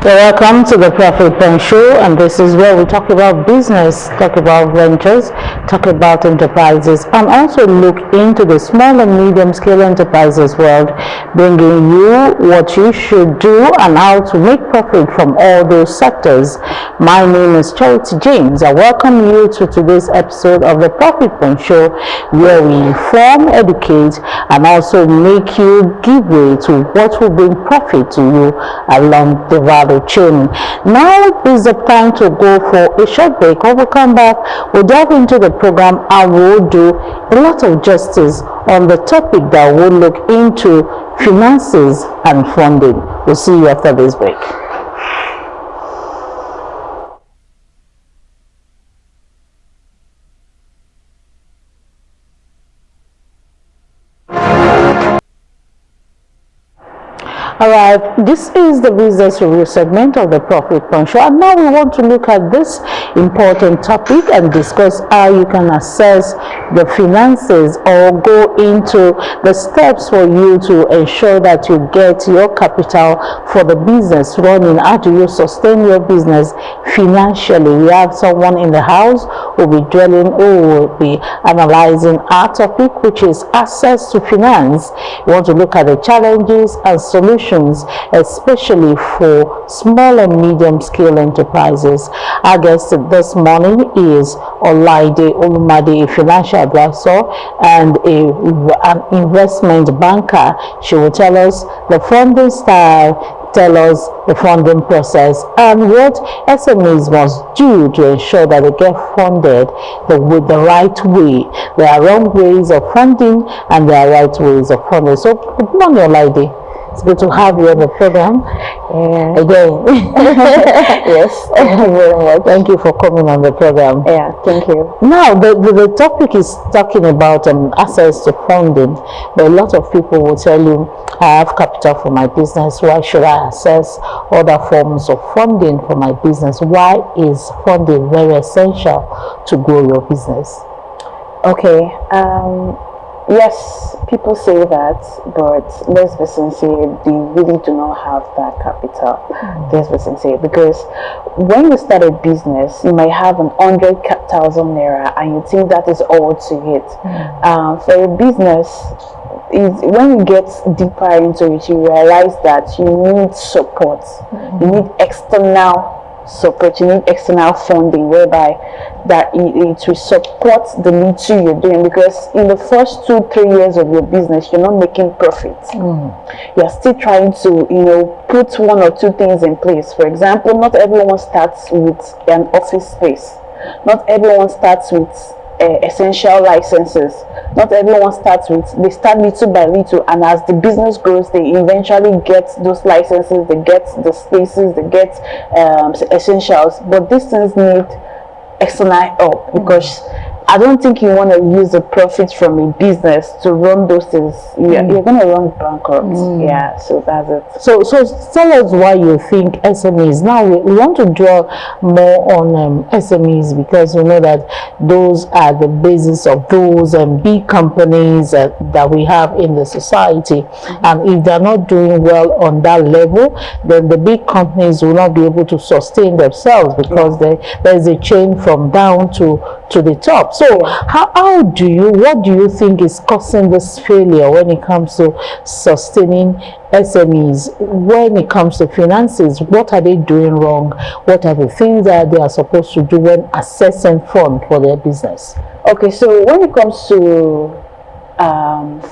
Welcome to the Profit Pen Show, and this is where we talk about business, talk about ventures, talk about enterprises, and also look into the small and medium scale enterprises world, bringing you what you should do and how to make profit from all those sectors. My name is Charity James. I welcome you to today's episode of the Profit Pen Show, where we inform, educate, and also make you give way to what will bring profit to you along the value chain. Now is the time to go for a short break. When we come back, we'll dive into the program and we'll do a lot of justice on the topic that we'll look into finances and funding. We'll see you after this break. Alright, this is the business review segment of the Profit Pen Show, and now we want to look at this important topic and discuss how you can assess the finances or go into the steps for you to ensure that you get your capital for the business running. How do you sustain your business financially? We have someone in the house who will be analyzing our topic, which is access to finance. We want to look at the challenges and solutions, especially for small and medium scale enterprises. Our guest this morning is Olaide Olumade, a financial advisor and an investment banker. She will tell us the funding style, tell us the funding process, and what SMEs must do to ensure that they get funded with the right way. There are wrong ways of funding and there are right ways of funding. So good morning, Olaide. It's good to have you on the program again. Yes, thank you very much. Thank you for coming on the program. Yeah, thank you. Now, the topic is talking about access to funding, but a lot of people will tell you, I have capital for my business. Why should I access other forms of funding for my business? Why is funding very essential to grow your business? Okay. Yes, people say that, but let's be sincere, they really do not have that capital. Let's be sincere, because when you start a business, you might have 100,000 naira and you think that is all to it. For a business, when you get deeper into it, you realize that you need support. You need external support, you need external funding, whereby that it will support the little you're doing, because in the first 2-3 years of your business you're not making profit. You're still trying to put 1 or 2 things in place. For example, not everyone starts with an office space, not everyone starts with essential licenses, not everyone starts with, they start little by little, and as the business grows they eventually get those licenses, they get the spaces, they get essentials. But these things need external help, because I don't think you want to use the profits from a business to run those things. You're going to run bankrupt. Yeah, so that's it. So tell us why you think SMEs. Now we want to draw more on SMEs, because we know that those are the basis of those big companies that we have in the society. And if they're not doing well on that level, then the big companies will not be able to sustain themselves, because there's a chain from down to the top. So what do you think is causing this failure when it comes to sustaining SMEs? When it comes to finances, what are they doing wrong? What are the things that they are supposed to do when assessing fund for their business? Okay, so when it comes to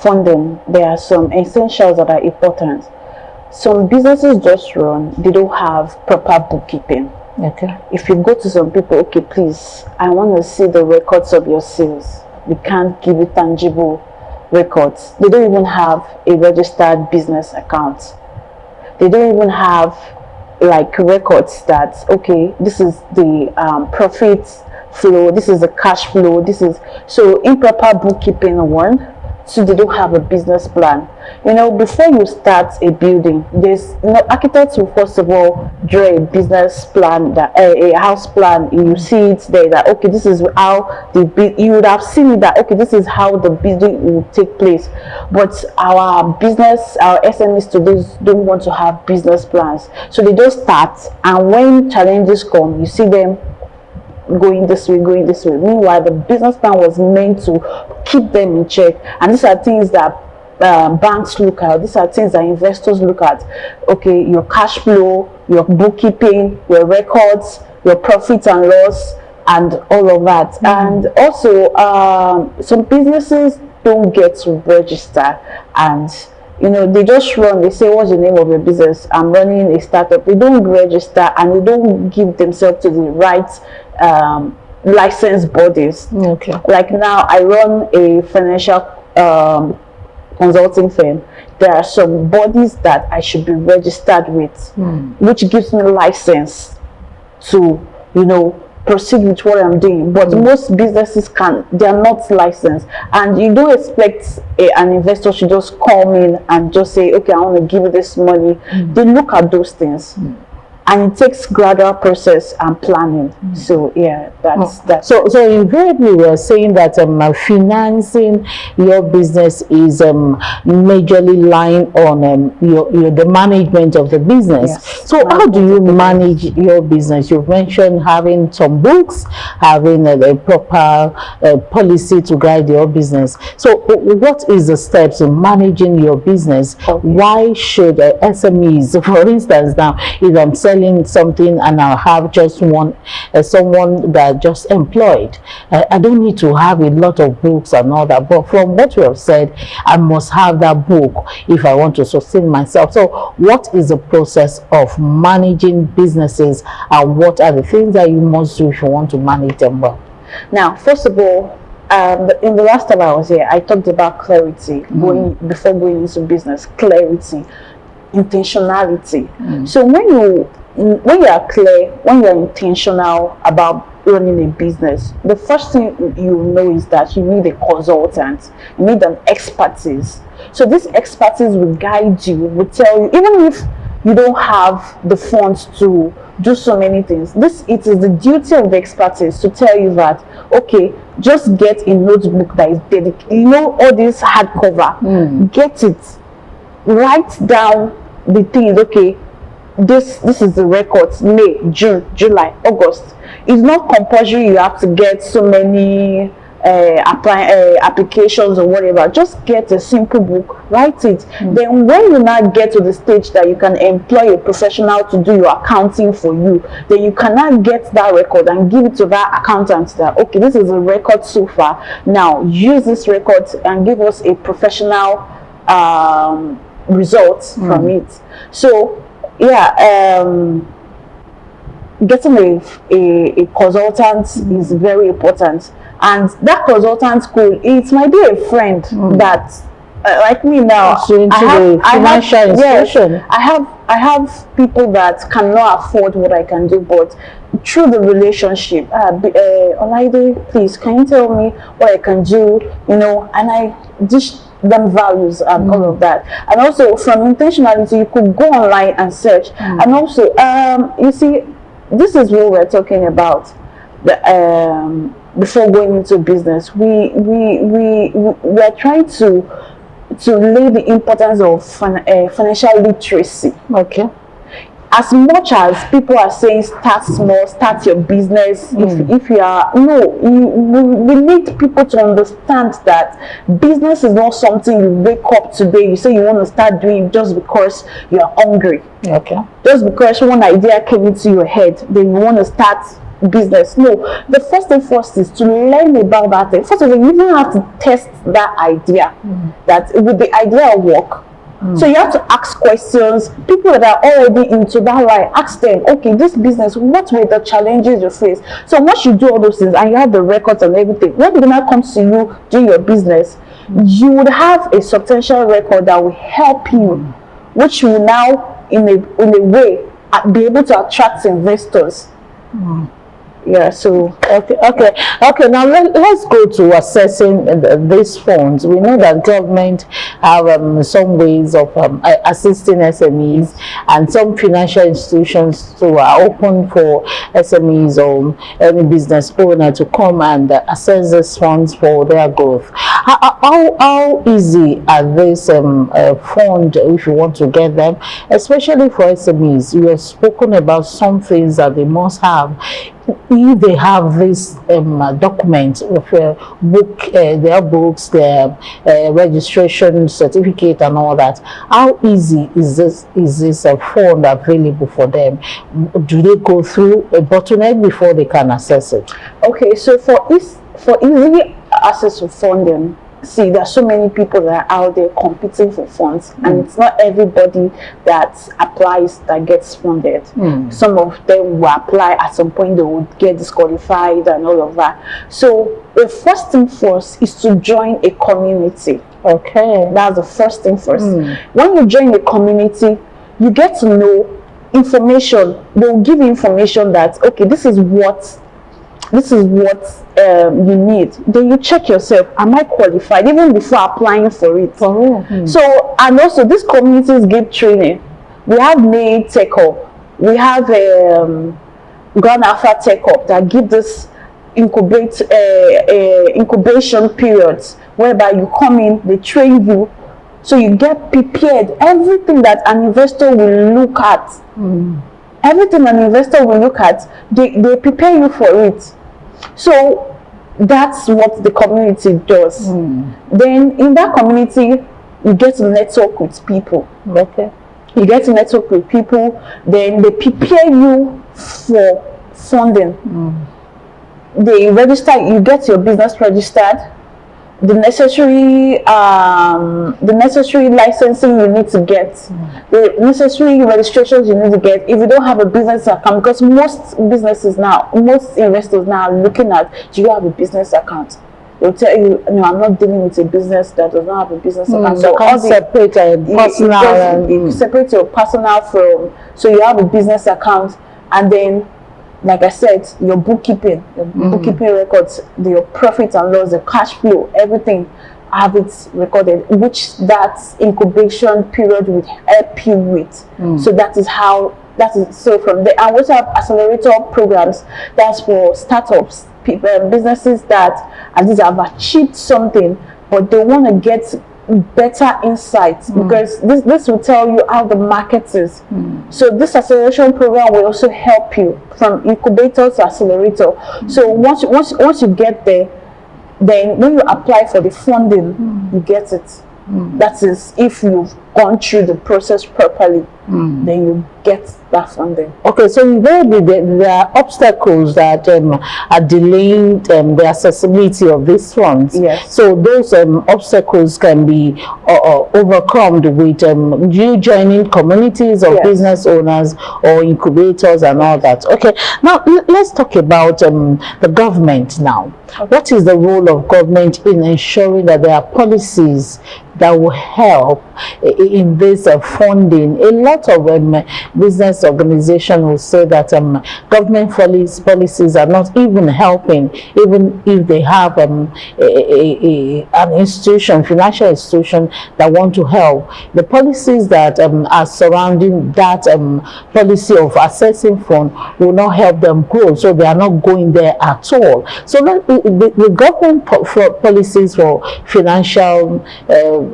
funding, there are some essentials that are important. Some businesses just run, they don't have proper bookkeeping. Okay. If you go to some people, okay, please, I want to see the records of your sales. We can't give you tangible records. They don't even have a registered business account. They don't even have like records that, okay, this is the profit flow, this is the cash flow, this is so improper bookkeeping. 1, too, they don't have a business plan. You know, before you start a building, there's, you know, architects will first of all draw a business plan, that a house plan. You see it there that, okay, this is how you would have seen it that, okay, this is how the building will take place. But our SMEs today don't want to have business plans, so they just start, and when challenges come, you see them going this way. Meanwhile, the business plan was meant to keep them in check. And these are things that banks look at. These are things that investors look at. Okay, your cash flow, your bookkeeping, your records, your profit and loss, and all of that. And also, some businesses don't get to register, and you know, they just run. They say, what's the name of your business? I'm running a startup. They don't register, and they don't give themselves to the right licensed bodies. Okay. Like now, I run a financial consulting firm. There are some bodies that I should be registered with, which gives me license to, you know, proceed with what I'm doing. But most businesses they are not licensed, and you don't expect an investor should just come in and just say, okay, I want to give you this money. They look at those things. And it takes gradual process and planning. So yeah, that's that. So invariably, we are saying that financing your business is majorly lying on the management of the business. Yes. So how do you manage your business? You've mentioned having some books, having a proper policy to guide your business. So what is the steps in managing your business? Okay. Why should SMEs, for instance, now if I'm selling something and I have just someone that just employed, I don't need to have a lot of books and all that, but from what you have said, I must have that book if I want to sustain myself. So what is the process of managing businesses, and what are the things that you must do if you want to manage them well? Now, first of all, in the last time I was here, I talked about clarity before going into business. Clarity, intentionality. So when you are clear, when you are intentional about running a business, the first thing you know is that you need a consultant, you need an expertise. So this expertise will guide you, will tell you, even if you don't have the funds to do so many things, it is the duty of the expertise to tell you that, okay, just get a notebook that is dedicated, you know, all this hardcover, get it, write down the things. Okay, this is the records: May, June, July, August. It's not compulsory you have to get so many applications or whatever. Just get a simple book, write it. Then when you now get to the stage that you can employ a professional to do your accounting for you, then you can now get that record and give it to that accountant that, okay, this is a record so far, now use this record and give us a professional results from it. So yeah, getting a consultant is very important, and that consultant it might be a friend that like me now. I have people that cannot afford what I can do, but through the relationship, Olaide, please, can you tell me what I can do, you know, and I dish them values and all of that. And also from intentionality, you could go online and search. And also, you see, this is what we're talking about. Before going into business, we are trying to lay the importance of financial literacy. Okay. As much as people are saying start small, start your business, if you are, we need people to understand that business is not something you wake up today, you say you want to start doing just because you're hungry. Okay. Just because one idea came into your head, then you want to start business. No, the first thing first is to learn about that thing. First of all, you even have to test that idea, that would the idea work. So you have to ask questions. People that are already into that line, ask them, okay, this business, what were the challenges you face? So once you do all those things and you have the records and everything, when it now comes to you doing your business, you would have a substantial record that will help you, which will now in a way be able to attract investors. Yeah, so Okay. Now let's go to assessing these funds. We know that government have some ways of assisting SMEs, and some financial institutions too are open for SMEs or any business owner to come and assess these funds for their growth. How easy are these fund if you want to get them, especially for SMEs? You have spoken about some things that they must have. If they have this document with their books, their registration certificate and all that, how easy is this a fund available for them? Do they go through a bottleneck before they can access it? okay, so for easy access to funding, see, there's so many people that are out there competing for funds, and it's not everybody that applies that gets funded. Some of them will apply, at some point they will get disqualified and all of that. So the first thing first is to join a community. Okay, that's the first thing first. When you join a community, you get to know information. They'll give you information that, okay, this is what you need. Then you check yourself, am I qualified, even before applying for it. So, and also these communities give training. We have May Tech Up, we have Grand Alpha Tech Up that give this incubation periods whereby you come in, they train you, so you get prepared. Everything that an investor will look at, everything an investor will look at, they prepare you for it. So that's what the community does. Then in that community, you get to network with people. Okay, you get to network with people. Then they prepare you for funding. They register. You get your business registered. The necessary licensing you need to get, the necessary registrations you need to get. If you don't have a business account, because most investors now are looking at, do you have a business account? They'll tell you, no, I'm not dealing with a business that does not have a business account. So can't separate personal. You separate your personal from, so you have a business account, and then, like I said, your bookkeeping records, your profit and loss, the cash flow, everything, have it recorded, which that incubation period would help you with. So so from there. And we also have accelerator programs. That's for startups, people, businesses that at least have achieved something, but they want to get better insights, because this will tell you how the market is. So this acceleration program will also help you from incubator to accelerator. So once you get there, then when you apply for the funding, you get it. That is, if you've gone through the process properly, then you get that funding. Okay, so invariably there are obstacles that are delaying the accessibility of these funds. Yes. So those obstacles can be overcome with you joining communities of business owners or incubators and all that. Okay, now let's talk about the government now. What is the role of government in ensuring that there are policies that will help in this funding? A lot of business organizations will say that government policies are not even helping, even if they have an institution, financial institution that want to help. The policies that are surrounding that policy of assessing fund will not help them grow, so they are not going there at all. So the government policies for financial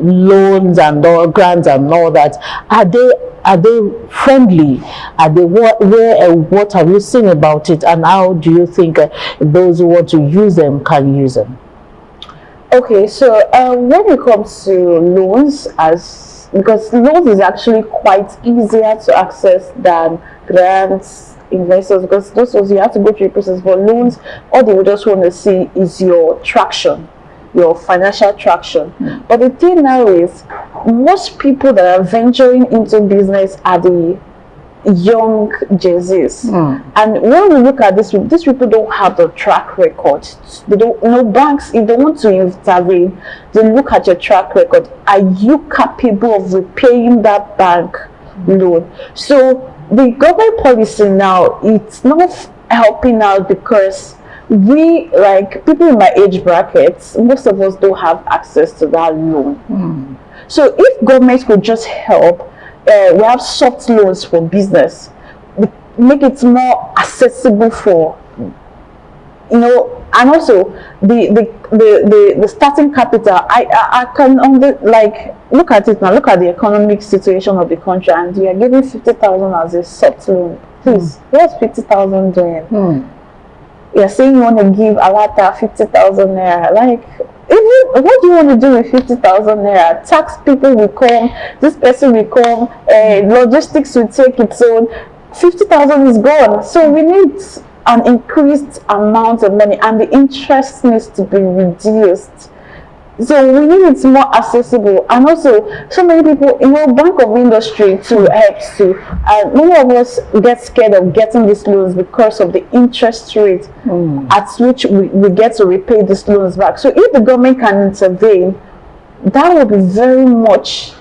loans and all grants and all that, are they friendly? Are they what have you seen about it, and how do you think those who want to use them can use them? Okay, so when it comes to loans, because loans is actually quite easier to access than grants, investors, because those ones you have to go through the process. For loans, all they would just want to see is your traction, your financial traction. But the thing now is, most people that are venturing into business are the young J's. And when we look at this, these people don't have the track record. They don't know banks. If they want to intervene, they look at your track record. Are you capable of repaying that bank loan? So the government policy now, it's not helping out because we, like people in my age brackets, most of us don't have access to that loan. So if government could just help, we have soft loans for business, make it more accessible for, you know, and also the starting capital. I can only, like, look at it now, look at the economic situation of the country, and you are giving 50,000 as a soft loan. Please, what's 50,000 doing? You're saying you want to give Alata 50,000 naira. Like, even what do you want to do with 50,000 naira? Tax people will come, this person will come, logistics will take its own. 50,000 is gone. So we need an increased amount of money, and the interest needs to be reduced. So we need it more accessible, and also so many people, you know, Bank of Industry too helps too. Many of us get scared of getting these loans because of the interest rate at which we get to repay these loans back. So if the government can intervene, that would be very much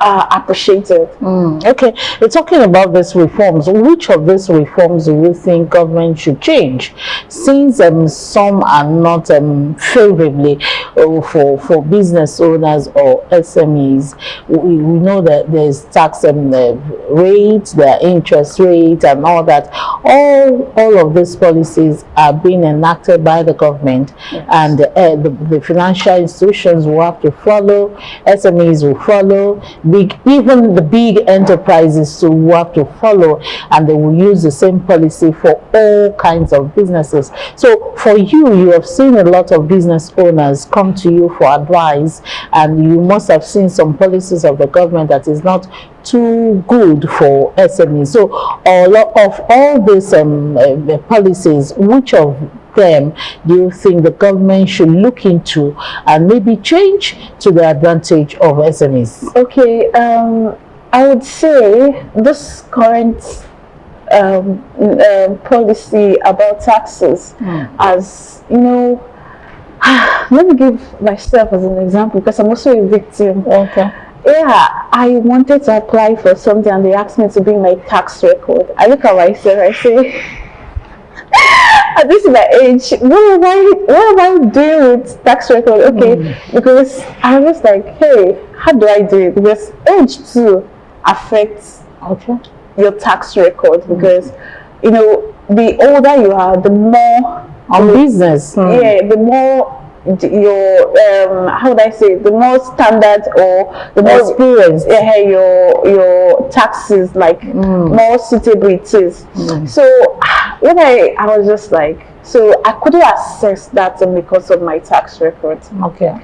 appreciated. Okay, you're talking about these reforms. Which of these reforms do you think government should change? Since some are not favorably for business owners or SMEs, we know that there's tax rates, there are interest rates, and all that. All of these policies are being enacted by the government, and the financial institutions will have to follow. SMEs will follow. Even the big enterprises will have to follow, and they will use the same policy for all kinds of businesses. So for you have seen a lot of business owners come to you for advice, and you must have seen some policies of the government that is not too good for SMEs. So all these policies, which of them do you think the government should look into and maybe change to the advantage of SMEs? Okay, I would say this current policy about taxes, as you know, let me give myself as an example because I'm also a victim. Okay. Yeah, I wanted to apply for something and they asked me to bring my tax record. I look at myself, I say, at this is my age, what am I doing with tax record? Okay, because I was like, hey, how do I do it? Because age too affects your tax record, because you know, the older you are, the more business. Yeah, the more your how would I say, the more standard or the more experience, your taxes, like more suitable it is. So when I was just like, so I couldn't access that because of my tax record. Okay.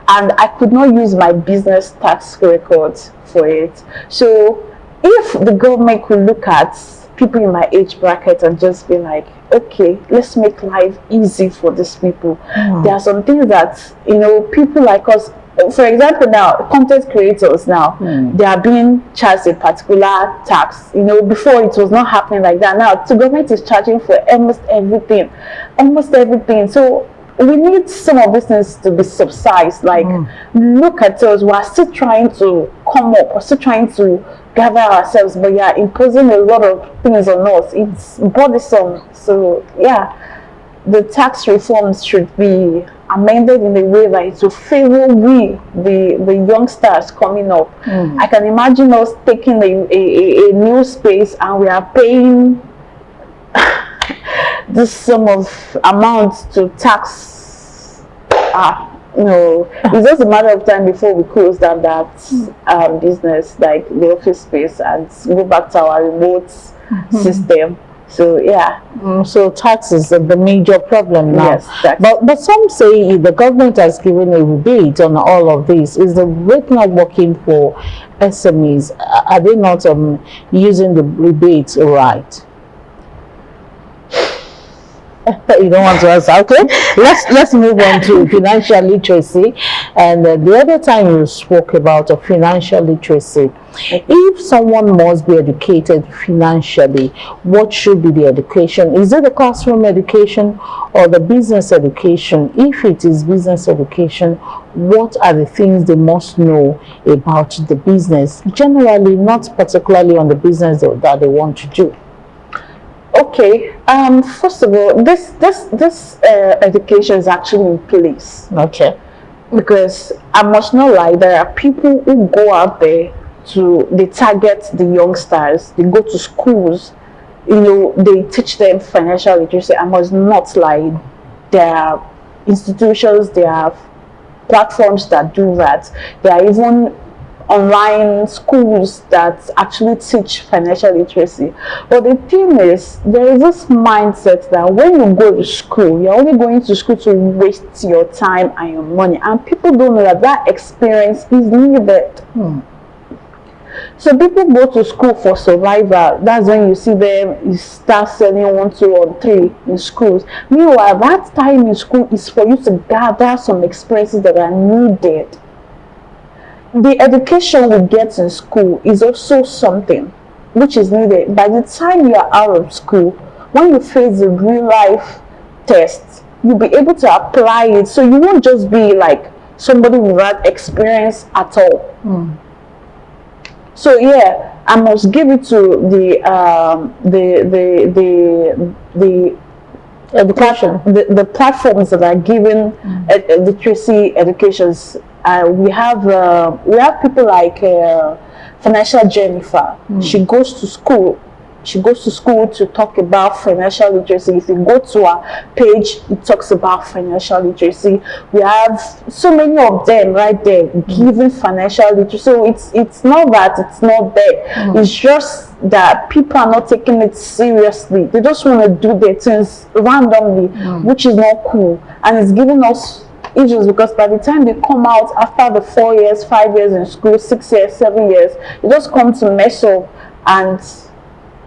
And I could not use my business tax record for it. So if the government could look at people in my age bracket and just be like, okay, let's make life easy for these people. There are some things that, you know, people like us, for example, now content creators now, they are being charged a particular tax. You know, before it was not happening like that. Now the government is charging for almost everything. So we need some of these things to be subsidized. Like, look at us, we are still trying to come up, we're still trying to gather ourselves, but yeah, imposing a lot of things on us. It's bothersome. So yeah, the tax reforms should be amended in a way that it will favor the youngsters coming up. I can imagine us taking a new space and we are paying this sum of amounts to tax. You know, it's just a matter of time before we close down that business, like the office space, and go back to our remote system. So yeah. So tax is the major problem now. Yes, tax. But some say the government has given a rebate on all of this. Is the rate not working for SMEs? Are they not using the rebates right? You don't want to answer. Okay, let's move on to financial literacy. And the other time you spoke about financial literacy. If someone must be educated financially, what should be the education? Is it the classroom education or the business education? If it is business education, what are the things they must know about the business? Generally, not particularly on the business that they want to do. Okay. First of all, this education is actually in place. Okay. Because I must not lie, there are people who go out there they target the youngsters. They go to schools, they teach them financial literacy. I must not lie, there are institutions, there are platforms that do that. There are even online schools that actually teach financial literacy. But the thing is, there is this mindset that when you go to school, you're only going to school to waste your time and your money. And people don't know that that experience is needed. So people go to school for survival. That's when you see them, you start selling 1, 2, or 3 in schools. Meanwhile, that time in school is for you to gather some experiences that are needed. The education we get in school is also something which is needed. By the time you are out of school, when you face the real life test, you'll be able to apply it. So you won't just be like somebody without experience at all. So yeah, I must give it to the Education. the platforms that are giving literacy educations. We have people like Financial Jennifer. She goes to school. She goes to school to talk about financial literacy. If you go to her page, it talks about financial literacy. We have so many of them right there giving financial literacy. So it's not that it's not there. It's just that people are not taking it seriously. They just want to do their things randomly, which is not cool. And it's giving us issues because by the time they come out after the 4 years, 5 years in school, 6 years, 7 years, they just come to mess up. And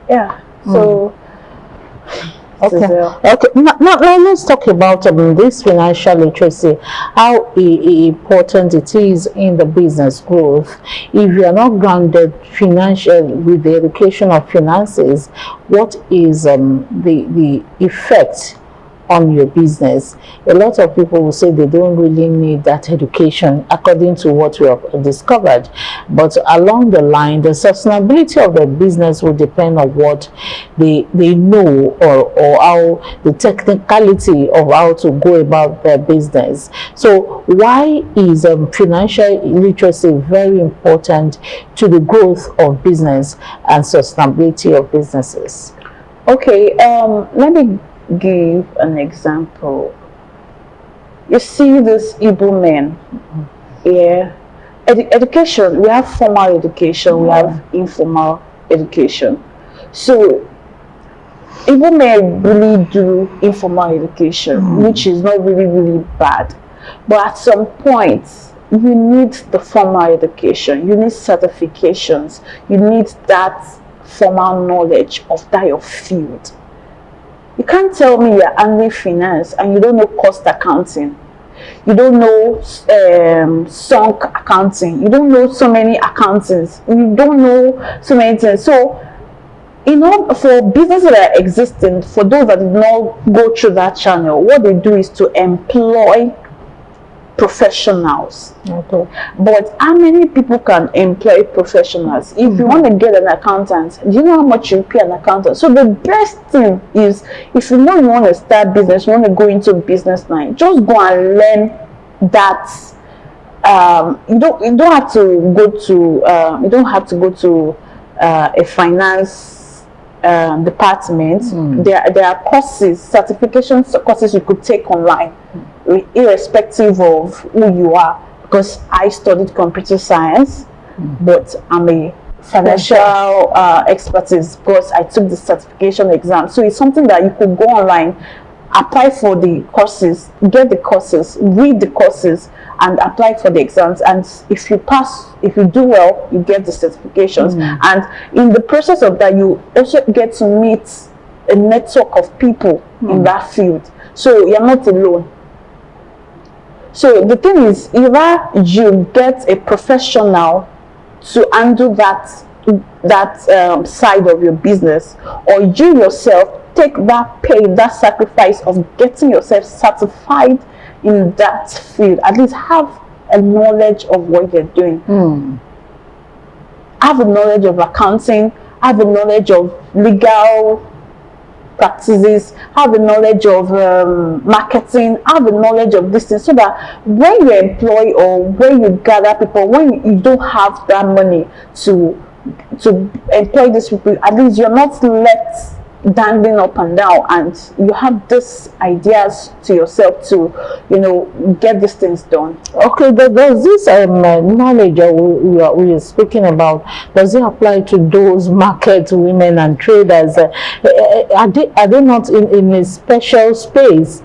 yeah, so okay. Now let's talk about this financial literacy, how important it is in the business growth. If you are not grounded financial with the education of finances, what is the effect on your business? A lot of people will say they don't really need that education according to what we have discovered, but along the line the sustainability of the business will depend on what they know, or how the technicality of how to go about their business. So why is financial literacy very important to the growth of business and sustainability of businesses? Okay, let me give an example. You see this Igbo men, yeah. Education, we have formal education, we have informal education. So Igbo men really do informal education, which is not really bad. But at some point, you need the formal education, you need certifications, you need that formal knowledge of that your field. You can't tell me you're handling finance and you don't know cost accounting. You don't know sunk accounting. You don't know so many accountants. You don't know so many things. So, for businesses that are existing, for those that did not go through that channel, what they do is to employ professionals. Okay. But how many people can employ professionals? If you want to get an accountant, do you know how much you pay an accountant? So the best thing is, if you know you want to start business, you want to go into business line, just go and learn that. You don't have to go to a finance department. There are courses, certifications courses you could take online, irrespective of who you are. Because I studied computer science, but I'm a financial expertise because I took the certification exam. So it's something that you could go online, apply for the courses, get the courses, read the courses, and apply for the exams. And if you pass, if you do well, you get the certifications. And in the process of that, you also get to meet a network of people in that field. So you're not alone. So the thing is, either you get a professional to handle that side of your business, or you yourself take that pain, that sacrifice of getting yourself certified in that field. At least have a knowledge of what you're doing. Have a knowledge of accounting, have a knowledge of legal practices, have the knowledge of marketing, have the knowledge of this thing, so that when you employ or when you gather people, when you don't have that money to employ these people, at least you're not left dangling up and down, and you have these ideas to yourself to, you know, get these things done. Okay, there's this knowledge we are speaking about. Does it apply to those market women and traders? Are they not in a special space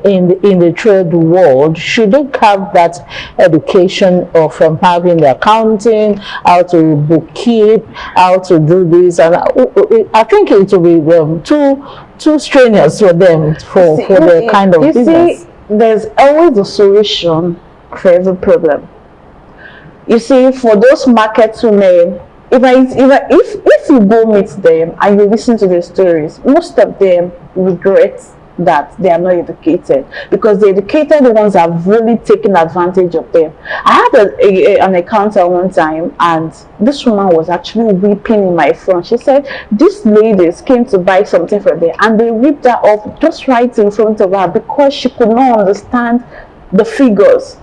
in the trade world? Should they have that education of having the accounting, how to bookkeep, how to do this? And I think it will be too strenuous for them for the kind of business. See, there's always a solution for every problem. You see, for those market women, if you go meet them and you listen to their stories, most of them regret that they are not educated, because the educated ones have really taken advantage of them. I had an encounter one time, and this woman was actually weeping in my front. She said these ladies came to buy something from them and they ripped her off just right in front of her because she could not understand the figures.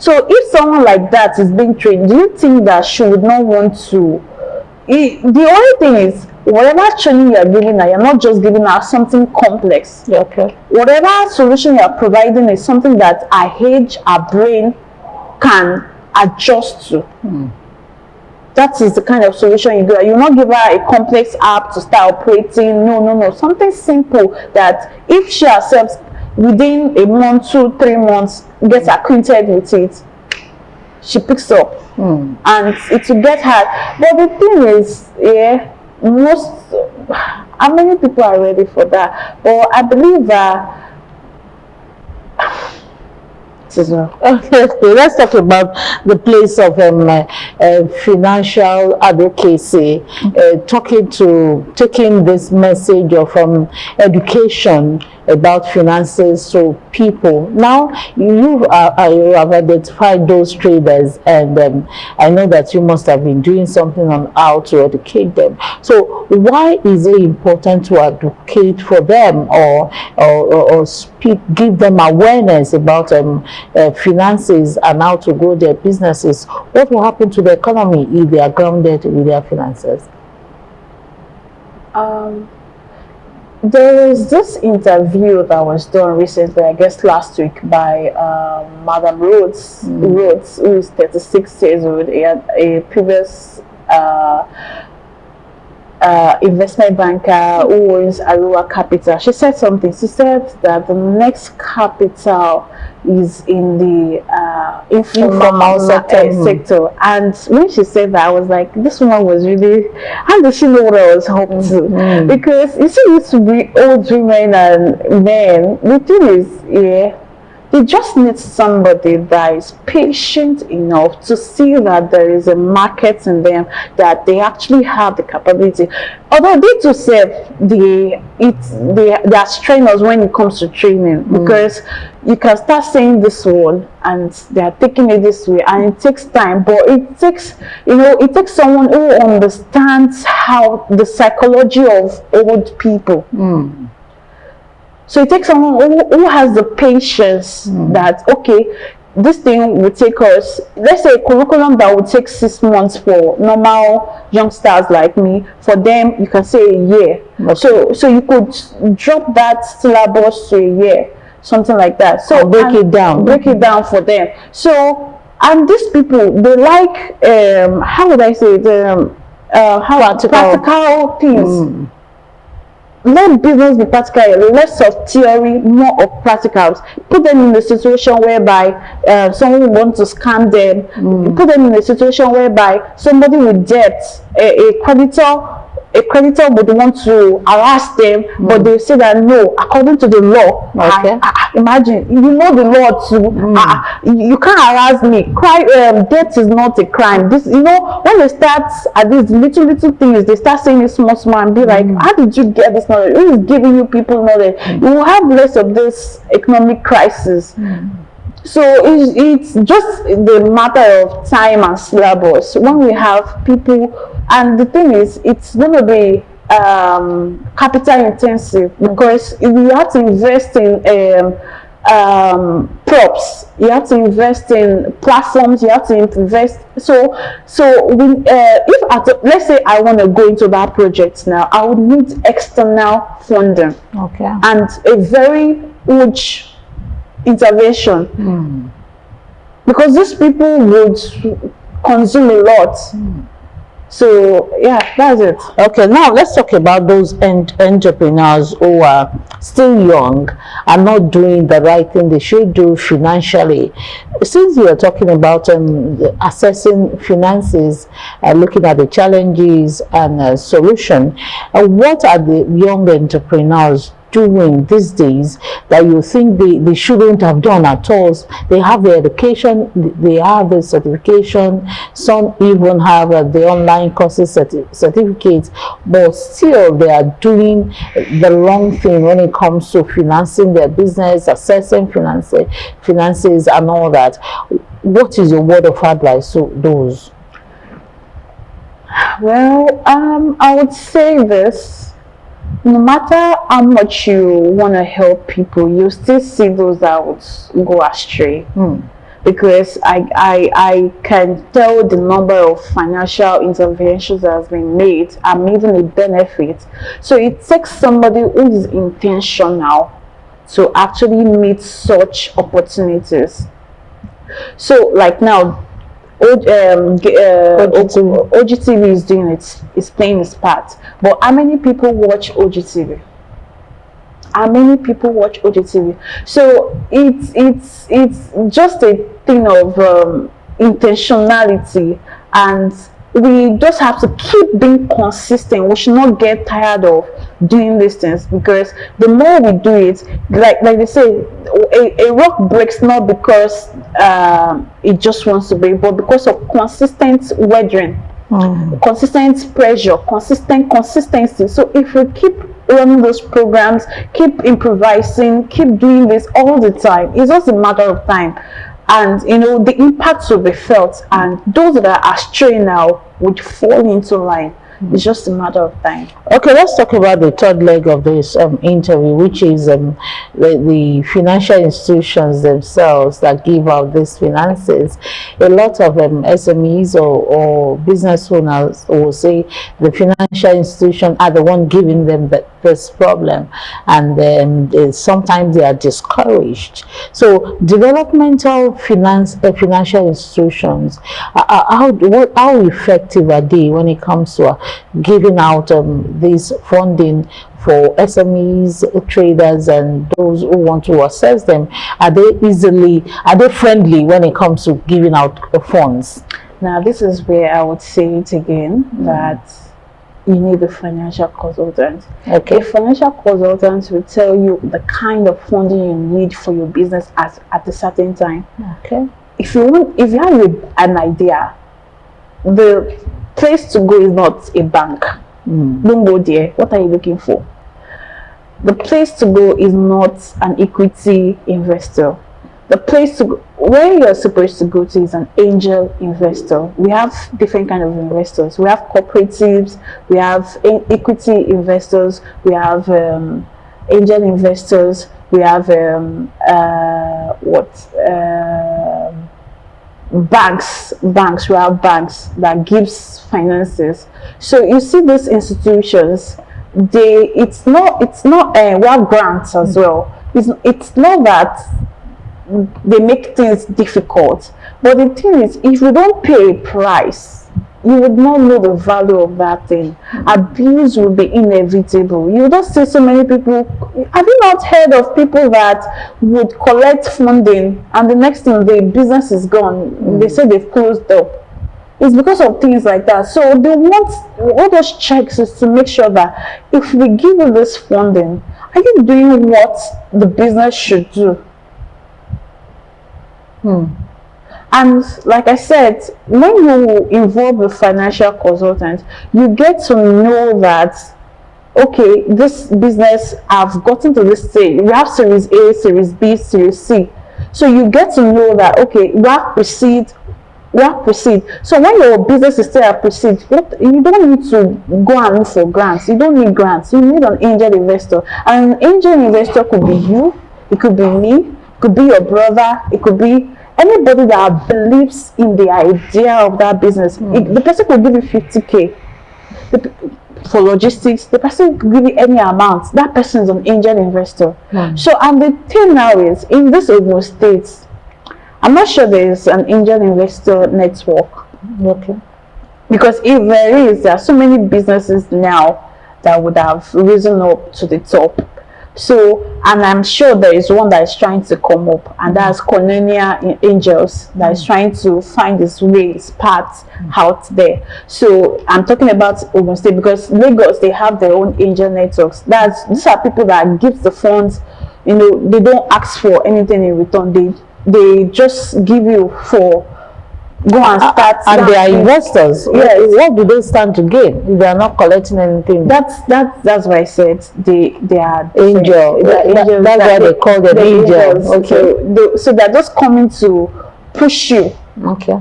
So if someone like that is being trained, do you think that she would not want to? The only thing is, whatever training you are giving her, you're not just giving her something complex. Okay. Whatever solution you are providing is something that her age, her brain can adjust to. That is the kind of solution you give her. You not give her a complex app to start operating. No. Something simple that if she herself within a month, 2-3 months gets acquainted with it, she picks up and it will get her. But the thing is, how many people are ready for that? But I believe that okay, let's talk about the place of financial advocacy, taking this message of education about finances to people. Now you have identified those traders, and I know that you must have been doing something on how to educate them. So why is it important to advocate for them, or give them awareness about finances and how to grow their businesses? What will happen to the economy if they are grounded with their finances? There is this interview that was done recently, I guess last week, by Madam Rhodes, who is 36 years old, a previous investment banker who owns Aruwa Capital. She said something. She said that the next capital is in the informal sector. And when she said that, I was like, this woman was really, how did she know what I was hoping to? Because you see, it used to be old women and men. The thing is, they just need somebody that is patient enough to see that there is a market in them, that they actually have the capability. Although they too say they are strenuous when it comes to training, because you can start saying this word and they are taking it this way, and it takes time. But it takes someone who understands how the psychology of old people. So it takes someone who has the patience that, okay, this thing will take us, let's say a curriculum that would take 6 months for normal youngsters like me, for them you can say a year. Okay. So you could drop that syllabus to a year, something like that. So break it down for them. So, and these people, they like how would I say it, practical things. Let business be practical, less of theory, more of practicals. Put them in a situation whereby someone wants to scam them. Put them in a situation whereby somebody with debt, a creditor would want to harass them, but they say that no, according to the law. Okay. Imagine, you know the law too. You can't harass me. Debt is not a crime. This, when they start at these little things, they start saying it small and be like, how did you get this knowledge? Who is giving you people knowledge? You will have less of this economic crisis. So it's just the matter of time and syllabus. When we have people, and the thing is, it's going to be capital intensive, because you have to invest in props, you have to invest in platforms, you have to invest. If let's say I want to go into that project now, I would need external funding, Okay. and a very huge intervention, because these people would consume a lot. So yeah, that's it. Okay, now let's talk about those entrepreneurs who are still young and not doing the right thing they should do financially. Since you are talking about assessing finances, looking at the challenges and solution, what are the young entrepreneurs doing these days that you think they shouldn't have done at all? They have the education, they have the certification, some even have the online courses certificates, but still they are doing the wrong thing when it comes to financing their business, assessing finances and all that. What is your word of advice to those? Well, I would say this: no matter how much you want to help people, you still see those that would go astray. Because I can tell the number of financial interventions that has been made and even the benefit. So it takes somebody who is intentional to actually meet such opportunities. So like now, OGTV is doing is playing its part. But how many people watch OGTV? How many people watch OGTV? So it's just a thing of intentionality, and we just have to keep being consistent. We should not get tired of doing these things, because the more we do it, like they say, a rock breaks not because it just wants to break, but because of consistent weathering, consistent pressure, consistency. So if we keep running those programs, keep improvising, keep doing this all the time, it's just a matter of time, and the impacts will be felt, and those that are astray now would fall into line. It's just a matter of time. Okay, let's talk about the third leg of this interview, which is the financial institutions themselves that give out these finances. A lot of SMEs or business owners will say the financial institution are the one giving them this problem, and sometimes they are discouraged. So developmental financial institutions, how effective are they when it comes to giving out this funding for SMEs, traders, and those who want to access them? Are they friendly when it comes to giving out funds? Now this is where I would say it again, that you need a financial consultant. Okay. A financial consultant will tell you the kind of funding you need for your business at a certain time. Okay. If you have an idea, the place to go is not a bank. Don't go there. What are you looking for? The place to go is not an equity investor. The place to go, where you're supposed to go to, is an angel investor. We have different kind of investors. We have cooperatives, we have equity investors, we have angel investors, we have banks. We have banks that gives finances. So you see these institutions, it's not we have grants as well. It's not that they make things difficult, but the thing is, if you don't pay a price, you would not know the value of that thing. Abuse will be inevitable. You don't see so many people. Have you not heard of people that would collect funding and the next thing the business is gone? They say they've closed up. It's because of things like that. So they want all those checks is to make sure that if we give you this funding, are you doing what the business should do? And like I said, when you involve a financial consultant, you get to know that, okay, this business, I've gotten to this stage. We have Series A, Series B, Series C. So you get to know that, okay, we have proceed we have proceed. So when your business is still at proceed, you don't need to go and look for grants. You don't need grants. You need an angel investor. And an angel investor could be you, it could be me, it could be your brother, it could be anybody that believes in the idea of that business. The person could give you 50K for logistics. The person could give you any amount. That person is an angel investor. So, and the thing now is, in this Ogun State, I'm not sure there is an angel investor network. Okay. Because if there are so many businesses now that would have risen up to the top. So, and I'm sure there is one that is trying to come up, and that's Colonial Angels, that is trying to find its way, its path out there. So, I'm talking about Ogun State, because Lagos, they have their own angel networks. These are people that give the funds, you know, they don't ask for anything in return. They just give you for go and start, and they are investors. Yes. What do they stand to gain if they are not collecting anything? That's why I said they are angel. That's why they call them angels. Okay. So they're just coming to push you. Okay.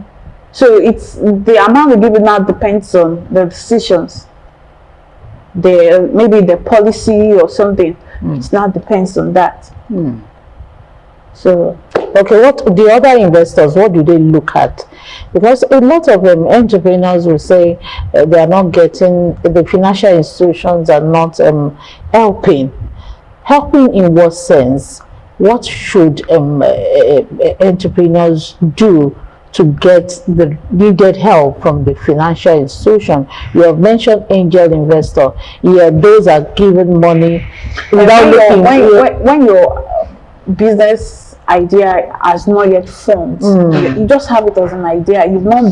So it's the amount they give you now depends on the decisions. Maybe the policy or something. It now depends on that. So, okay, what the other investors, what do they look at? Because a lot of entrepreneurs will say they are not getting, the financial institutions are not helping. Helping in what sense? What should entrepreneurs do to get the needed help from the financial institution? You have mentioned angel investor. Yeah, those are given money without looking. When your business idea has not yet formed, you just have it as an idea. You've not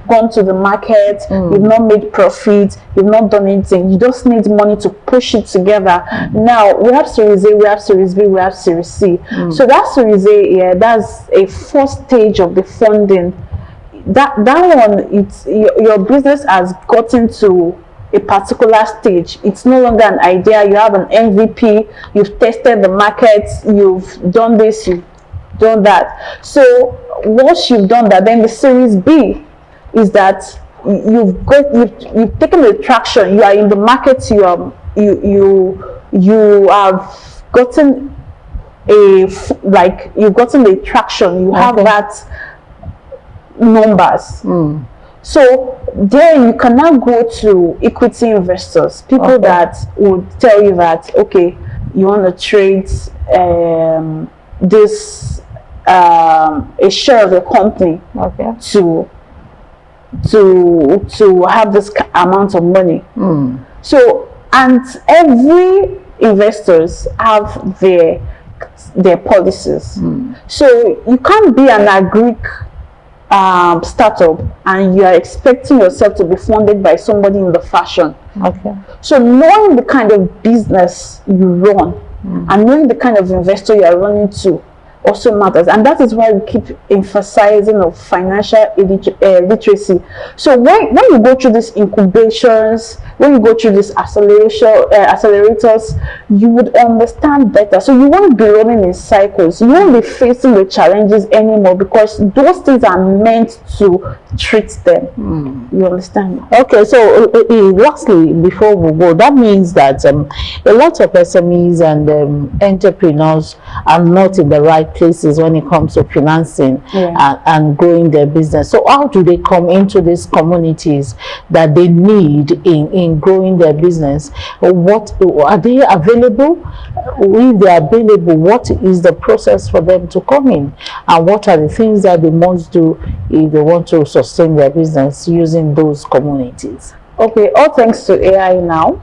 gone to the market, you've not made profit, you've not done anything. You just need money to push it together. Now we have Series A, we have Series B, we have Series C. So that Series A, yeah, that's a first stage of the funding. That one, it's your business has gotten to a particular stage. It's no longer an idea. You have an MVP, you've tested the market, you've done this, you've done that. So once you've done that, then the Series B is that you've taken the traction, you are in the market, you have gotten you've gotten the traction, you have that numbers. So then you can now go to equity investors, people that would tell you that, okay, you want to trade this a share of the company to have this amount of money. So, and every investors have their policies. So you can't be an agric startup and you are expecting yourself to be funded by somebody in the fashion. So knowing the kind of business you run and knowing the kind of investor you are running to also matters, and that is why we keep emphasizing of financial literacy. So when you go through these incubations, when you go through these accelerators, you would understand better. So you won't be running in cycles, you won't be facing the challenges anymore, because those things are meant to treat them. You understand? Okay, so lastly, before we go, that means that a lot of SMEs and entrepreneurs are not in the right places when it comes to financing and growing their business. So how do they come into these communities that they need in growing their business? What are they available? If they are available, what is the process for them to come in, and what are the things that they must do if they want to sustain their business using those communities? Okay, all thanks to AI now.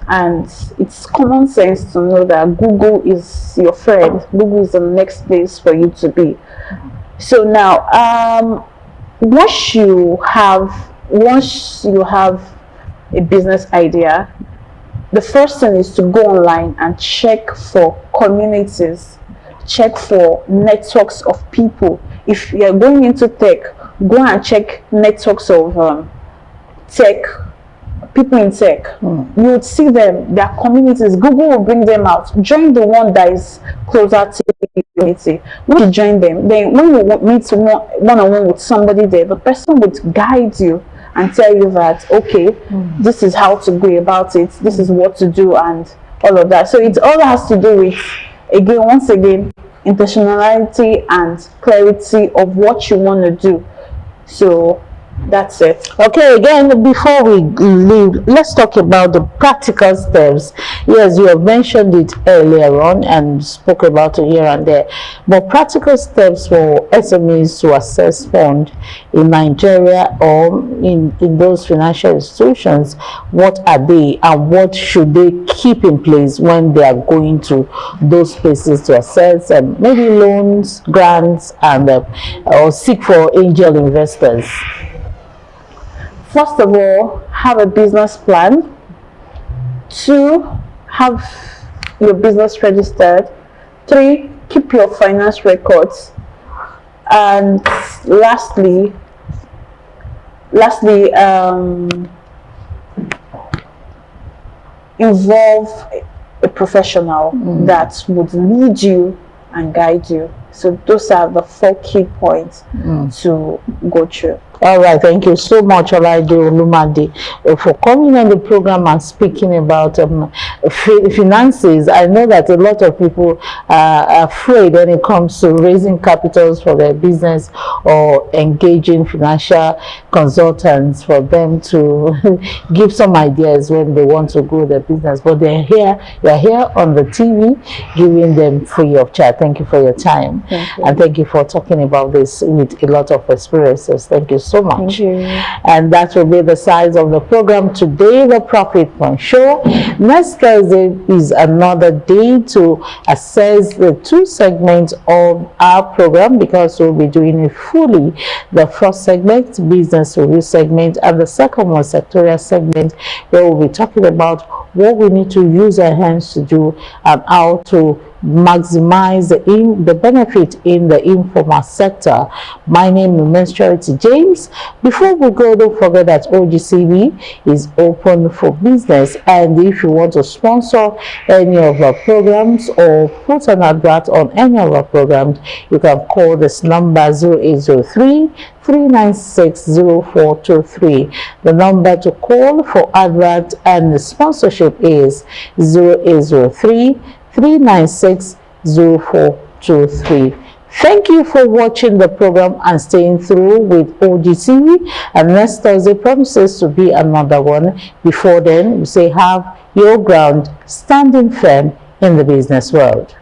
And it's common sense to know that Google is your friend. Google is the next place for you to be. So now, once you have a business idea, the first thing is to go online and check for communities, check for networks of people. If you're going into tech, go and check networks of tech. People in tech, you would see them, their communities. Google will bring them out. Join the one that is closer to community. When you join them, then when you meet one-on-one with somebody there, the person would guide you and tell you that, okay, this is how to go about it, this is what to do, and all of that. So it all has to do with, once again, intentionality and clarity of what you want to do. So that's it. Okay, again, before we leave, let's talk about the practical steps. Yes, you have mentioned it earlier on and spoke about it here and there, but practical steps for SMEs to access funds in Nigeria or in those financial institutions, what are they and what should they keep in place when they are going to those places to access maybe loans, grants, and or seek for angel investors? First of all, have a business plan. 2, have your business registered. 3, keep your finance records. And lastly, involve a professional that would lead you and guide you. So those are the 4 key points to go through. All right, thank you so much, Olaide Olumade, for coming on the program and speaking about finances. I know that a lot of people are afraid when it comes to raising capitals for their business or engaging financial consultants for them to give some ideas when they want to grow their business. But you're here on the TV giving them free of charge. Thank you for your time. And thank you for talking about this with a lot of experiences. Thank you so much. Thank you. And that will be the size of the program today, the Profit Fund Show. Next Thursday is another day to assess the 2 segments of our program, because we'll be doing it fully. The first segment, business review segment, and the second one, sectorial segment, where we'll be talking about what we need to use our hands to do and how to maximize the benefit in the informal sector. My name is Ms. Charity James. Before we go, don't forget that OGTV is open for business, and if you want to sponsor any of our programs or put an advert on any of our programs, you can call this number 0803-396-0423. The number to call for advert and sponsorship is 0803-396-0423. Thank you for watching the program and staying through with OGTV. And next Thursday promises to be another one. Before then, we say have your ground standing firm in the business world.